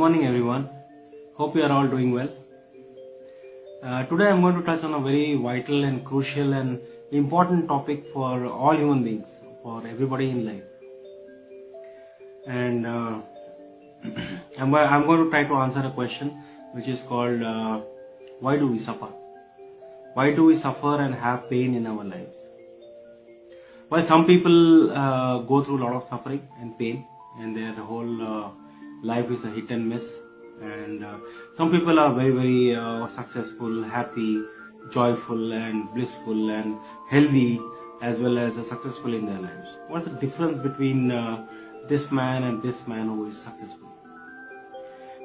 morning everyone. Hope you are all doing well. Today I am going to touch on a very vital and crucial and important topic for all human beings, for everybody in life. And I'm going to try to answer a question which is called why do we suffer? Why do we suffer and have pain in our lives? Well, some people go through a lot of suffering and pain, and their whole life is a hit and miss. And some people are very successful, happy, joyful and blissful and healthy, as well as successful in their lives. What's the difference between this man and this man who is successful?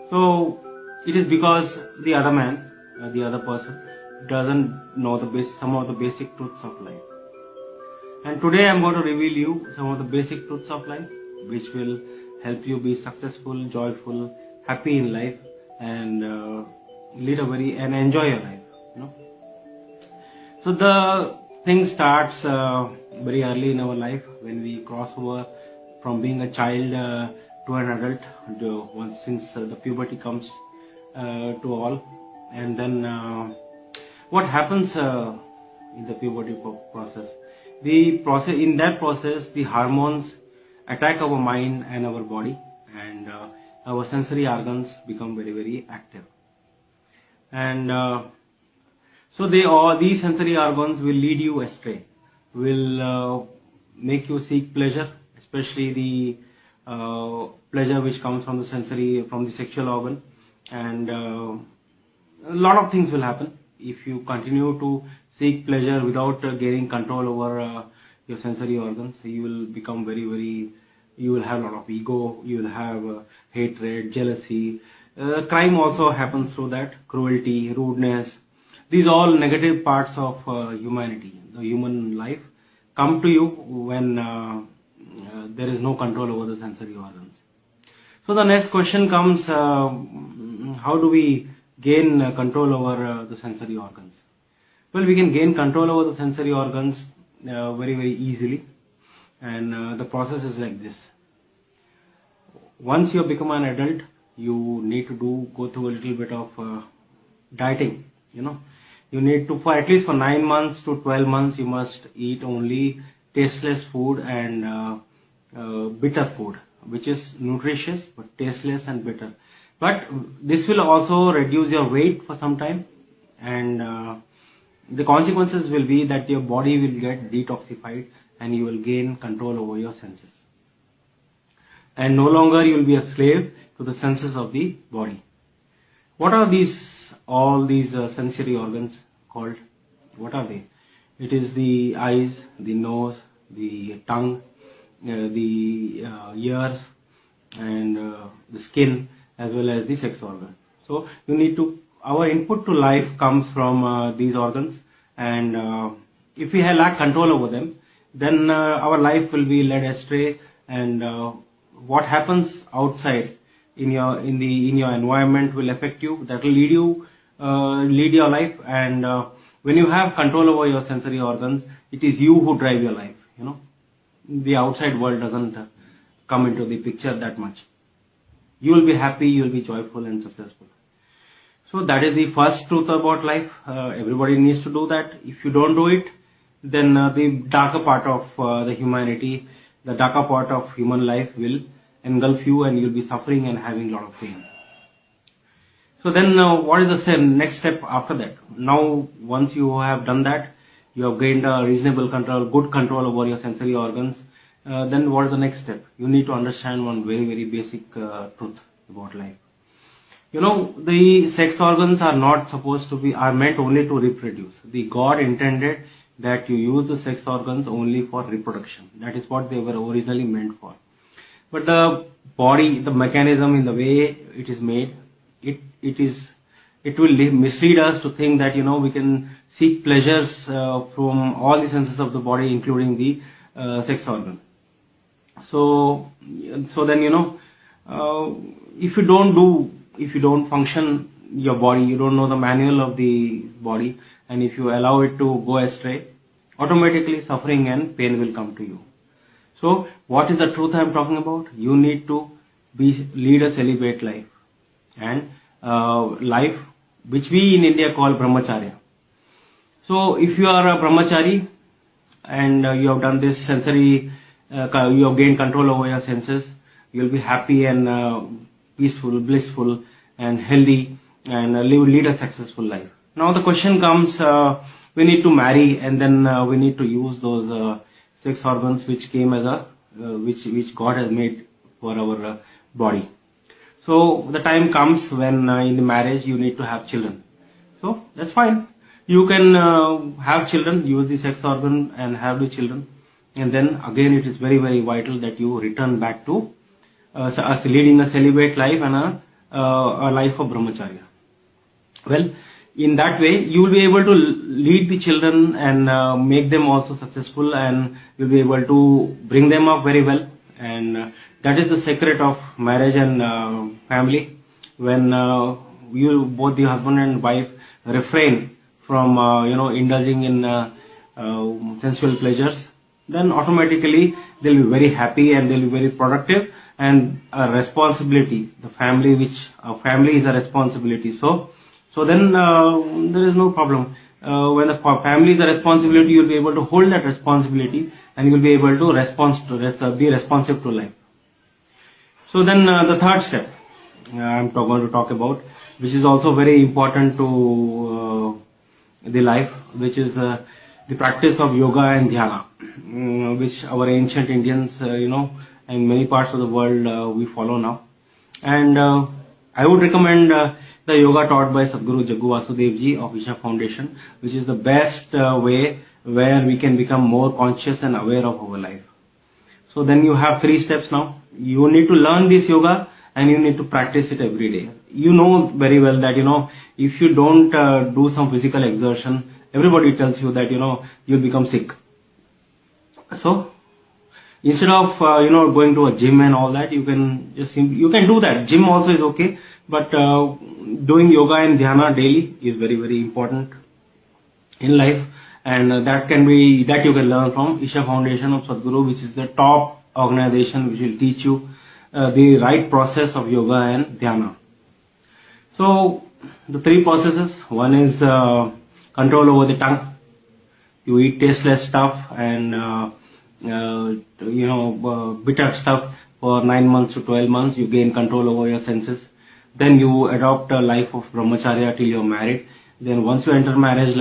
So it is because the other man, the other person, doesn't know some of the basic truths of life. And today I am going to reveal you some of the basic truths of life, which will help you be successful, joyful, happy in life, and and enjoy your life. So the thing starts very early in our life when we cross over from being a child to an adult. Since the puberty comes to all, and then what happens in the puberty process? In that process, the hormones attack our mind and our body, and our sensory organs become very active. And so these sensory organs will lead you astray, will make you seek pleasure, especially the pleasure which comes from the sexual organ. And a lot of things will happen if you continue to seek pleasure without gaining control over your sensory organs. You will become you will have a lot of ego, you will have hatred, jealousy. Crime also happens through that, cruelty, rudeness. These all negative parts of humanity, the human life, come to you when there is no control over the sensory organs. So the next question comes, how do we gain control over the sensory organs? Well, we can gain control over the sensory organs very easily, and the process is like this. Once you have become an adult, you need to go through a little bit of dieting. You need to, for at least for 9 months to 12 months, you must eat only tasteless food and bitter food, which is nutritious but tasteless and bitter. But this will also reduce your weight for some time, and the consequences will be that your body will get detoxified and you will gain control over your senses. And no longer you will be a slave to the senses of the body. What are all these sensory organs called? What are they? It is the eyes, the nose, the tongue, the ears, and the skin, as well as the sex organ. So our input to life comes from these organs, and if we lack control over them, then our life will be led astray, and what happens outside in your environment will affect you. That will lead your life, and when you have control over your sensory organs, it is you who drive your life. The outside world doesn't come into the picture that much. You will be happy, you will be joyful and successful. So that is the first truth about life. Everybody needs to do that. If you don't do it, then the darker part of the humanity, the darker part of human life will engulf you, and you'll be suffering and having a lot of pain. So then what is the next step after that? Now, once you have done that, you have gained a reasonable control, good control over your sensory organs, then what is the next step? You need to understand one very basic truth about life. The sex organs are meant only to reproduce. The God intended that you use the sex organs only for reproduction. That is what they were originally meant for. But the body, the mechanism in the way it is made, it will mislead us to think that we can seek pleasures from all the senses of the body, including the sex organ. So then if you don't function your body, you don't know the manual of the body, and if you allow it to go astray, automatically suffering and pain will come to you. So what is the truth I am talking about? You need to lead a celibate life. and life, which we in India call brahmacharya. So if you are a brahmachari and you have done this sensory, you have gained control over your senses, you will be happy and peaceful, blissful and healthy, and lead a successful life. Now the question comes, we need to marry, and then we need to use those 6 organs which came as a, which God has made for our body. So the time comes when in the marriage you need to have children. So that's fine. You can have children, use the sex organ and have the children. And then again it is very, very vital that you return back to leading a celibate life and a life of brahmacharya. Well, in that way you will be able to lead the children and make them also successful, and you'll be able to bring them up very well. And that is the secret of marriage and family. When you, both the husband and wife, refrain from indulging in sensual pleasures, then automatically they'll be very happy and they'll be very productive, and a responsibility, the family, which a family is a responsibility. So then there is no problem. When the family is a responsibility, you'll be able to hold that responsibility and you'll be able to be responsive to life. So then the third step I'm going to talk about, which is also very important to the life, which is the practice of yoga and dhyana, which our ancient Indians, in many parts of the world we follow now. And I would recommend the yoga taught by Sadhguru Jaggu Vasudev Ji of Isha Foundation, which is the best way where we can become more conscious and aware of our life. So then you have 3 steps now. You need to learn this yoga and you need to practice it every day. You know very well that, if you don't do some physical exertion, everybody tells you that, you'll become sick. So instead of, going to a gym and all that, you can do that. Gym also is okay, but doing yoga and dhyana daily is very, very important in life. And that you can learn from Isha Foundation of Sadhguru, which is the top organization which will teach you the right process of yoga and dhyana. So the 3 processes: one is control over the tongue. You eat tasteless stuff and bitter stuff for 9 months to 12 months. You gain control over your senses. Then you adopt a life of brahmacharya till you're married. Then once you enter married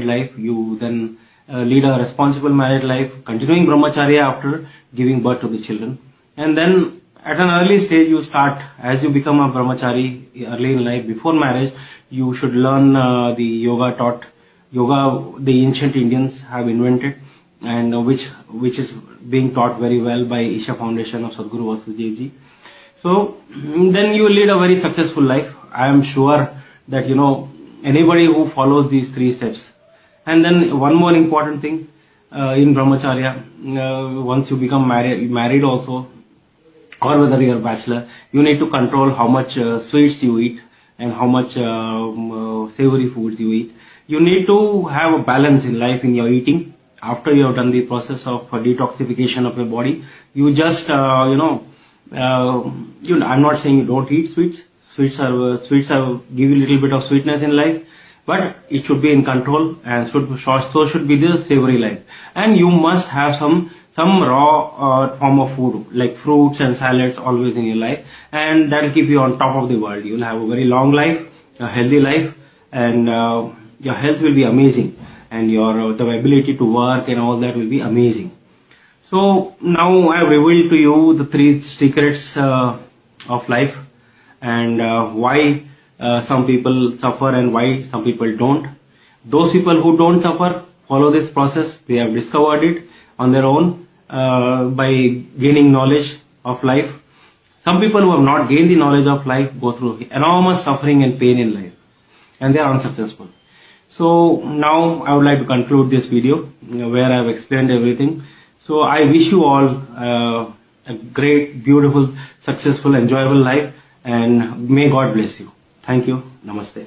life, you then lead a responsible married life, continuing brahmacharya after giving birth to the children. And then at an early stage you start, as you become a brahmachari early in life, before marriage, you should learn the yoga the ancient Indians have invented, and which is being taught very well by Isha Foundation of Sadhguru Vasudev Ji. So then you will lead a very successful life. I am sure that anybody who follows these 3 steps. And then one more important thing in brahmacharya, once you become married also, or whether you are a bachelor, you need to control how much sweets you eat and how much savory foods you eat. You need to have a balance in life in your eating. After you have done the process of detoxification of your body, you just I'm not saying you don't eat sweets. Sweets give you a little bit of sweetness in life, but it should be in control, and so should be the savory life. And you must have some raw form of food like fruits and salads always in your life, and that will keep you on top of the world. You will have a very long life, a healthy life, and your health will be amazing, and the ability to work and all that will be amazing. So now I have revealed to you the 3 secrets of life, and why some people suffer and why some people don't. Those people who don't suffer follow this process. They have discovered it on their own by gaining knowledge of life. Some people who have not gained the knowledge of life go through enormous suffering and pain in life, and they are unsuccessful. So now I would like to conclude this video where I have explained everything. So I wish you all a great, beautiful, successful, enjoyable life, and may God bless you. Thank you. Namaste.